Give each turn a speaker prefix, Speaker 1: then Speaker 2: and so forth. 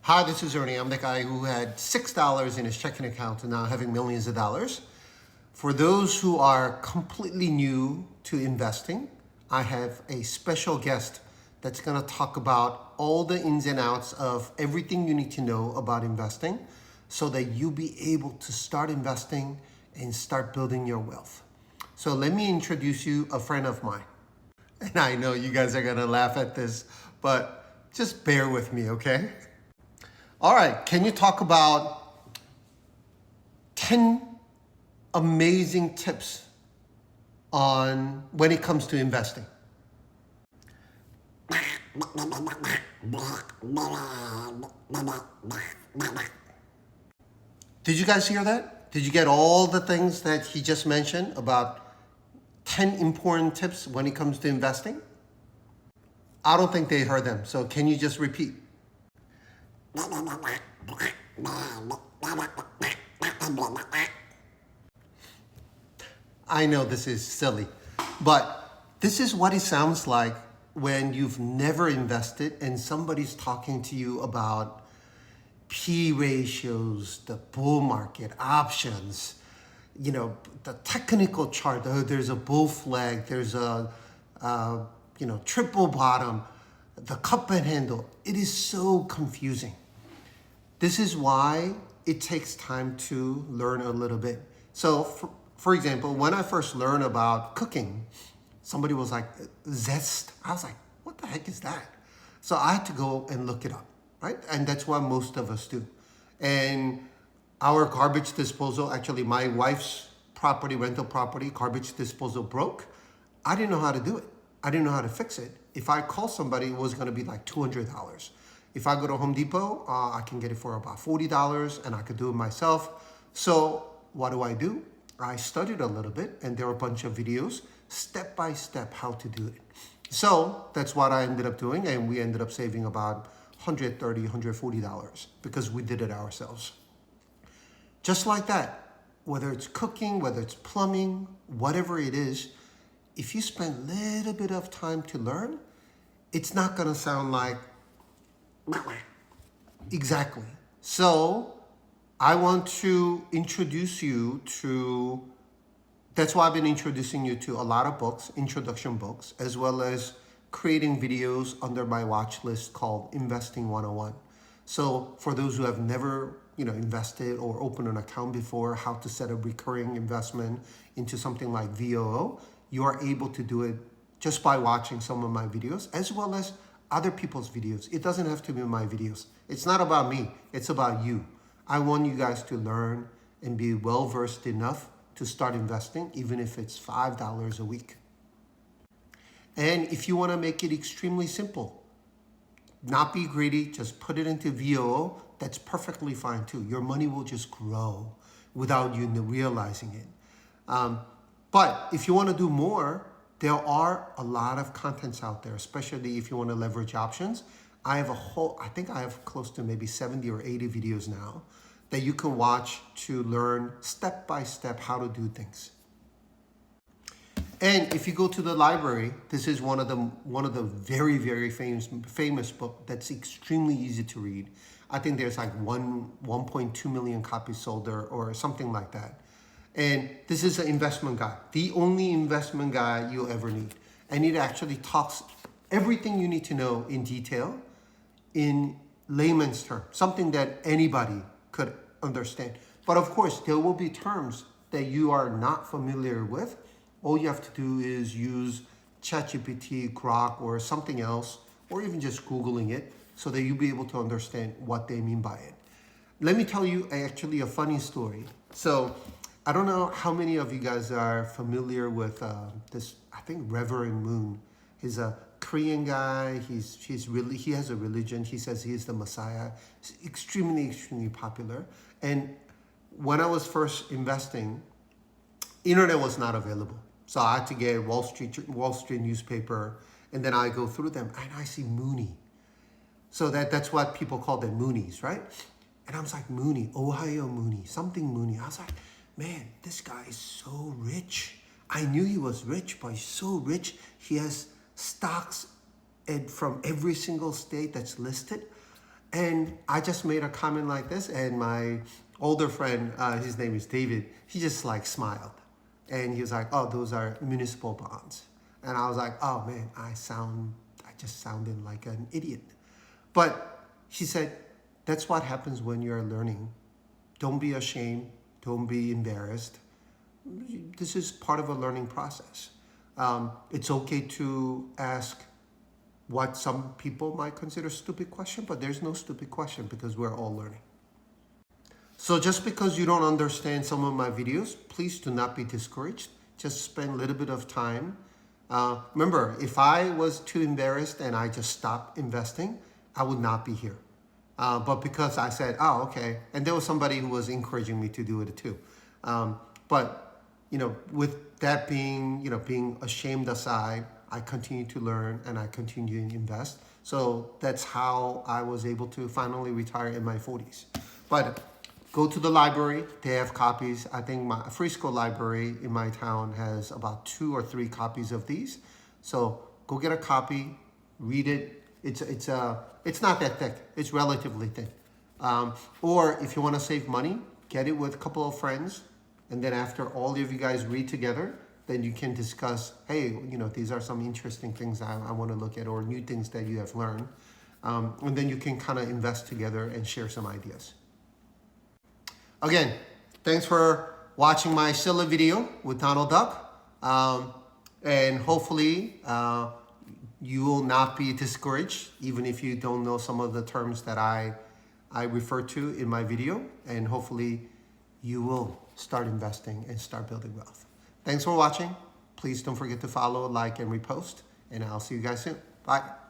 Speaker 1: Hi, this is Ernie. I'm the guy who had $6 in his checking account and now having millions of dollars. For those who are completely new to investing, I have a special guest that's going to talk about all the ins and outs of everything you need to know about investing so that you'll be able to start investing and start building your wealth. So let me introduce you a friend of mine. And I know you guys are going to laugh at this, but just bear with me, okay? All right, can you talk about 10 amazing tips on when it comes to investing? Did you guys hear that? Did you get all the things that he just mentioned about 10 important tips when it comes to investing? I don't think they heard them, so can you just repeat? I know this is silly, but this is what it sounds like when you've never invested and somebody's talking to you about P ratios, the bull market, options, the technical chart. There's a bull flag, there's a triple bottom, the cup and handle. It is so confusing. This is why it takes time to learn a little bit. So for example, when I first learned about cooking, somebody was like, zest. I was like, what the heck is that? So I had to go and look it up, right? And that's what most of us do. And our garbage disposal, actually my wife's rental property, garbage disposal broke. I didn't know how to do it. I didn't know how to fix it. If I call somebody, it was gonna be like $200. If I go to Home Depot, I can get it for about $40 and I could do it myself. So what do? I studied a little bit and there were a bunch of videos, step by step, how to do it. So that's what I ended up doing, and we ended up saving about $130, $140 because we did it ourselves. Just like that, whether it's cooking, whether it's plumbing, whatever it is, if you spend a little bit of time to learn, it's not gonna sound like exactly. So I want to introduce you to, that's why I've been introducing you to a lot of books, introduction books, as well as creating videos under my watch list called Investing 101. So for those who have never invested or opened an account before, how to set a recurring investment into something like VOO, you are able to do it just by watching some of my videos, as well as other people's videos. It doesn't have to be my videos. It's not about me, it's about you. I want you guys to learn and be well-versed enough to start investing, even if it's $5 a week. And if you wanna make it extremely simple, not be greedy, just put it into VOO, that's perfectly fine too. Your money will just grow without you realizing it. But if you wanna do more, there are a lot of contents out there, especially if you want to leverage options. I think I have close to maybe 70 or 80 videos now that you can watch to learn step by step how to do things. And if you go to the library, this is one of the very, very famous book that's extremely easy to read. I think there's like 1.2 million copies sold or something like that. And this is an investment guide, the only investment guide you'll ever need. And it actually talks everything you need to know in detail in layman's terms, something that anybody could understand. But of course, there will be terms that you are not familiar with. All you have to do is use ChatGPT, Grok, or something else, or even just Googling it so that you'll be able to understand what they mean by it. Let me tell you actually a funny story. So I don't know how many of you guys are familiar with this, I think Reverend Moon. He's a Korean guy, he has a religion, he says he's the Messiah. He's extremely, extremely popular. And when I was first investing, internet was not available. So I had to get Wall Street newspaper, and then I go through them and I see Mooney. So that's what people call them, Moonies, right? And I was like, Mooney, Ohio Mooney, something Mooney. I was like, man, this guy is so rich. I knew he was rich, but he's so rich. He has stocks from every single state that's listed. And I just made a comment like this, and my older friend, his name is David, he just like smiled. And he was like, oh, those are municipal bonds. And I was like, oh man, I just sounded like an idiot. But he said, that's what happens when you're learning. Don't be ashamed. Don't be embarrassed. This is part of a learning process. It's okay to ask what some people might consider a stupid question, but there's no stupid question because we're all learning. So just because you don't understand some of my videos, please do not be discouraged. Just spend a little bit of time. Remember, if I was too embarrassed and I just stopped investing, I would not be here. But because I said, oh, okay. And there was somebody who was encouraging me to do it too. But, with that being ashamed aside, I continue to learn and I continue to invest. So that's how I was able to finally retire in my 40s. But go to the library. They have copies. I think my Frisco library in my town has about 2 or 3 copies of these. So go get a copy, read it. It's not that thick. It's relatively thin. Or if you want to save money, get it with a couple of friends. And then after all of you guys read together, then you can discuss, hey, these are some interesting things I want to look at, or new things that you have learned. And then you can kind of invest together and share some ideas. Again, thanks for watching my silly video with Donald Duck. And hopefully you will not be discouraged, even if you don't know some of the terms that I refer to in my video. And hopefully you will start investing and start building wealth. Thanks for watching. Please don't forget to follow, like, and repost. And I'll see you guys soon. Bye.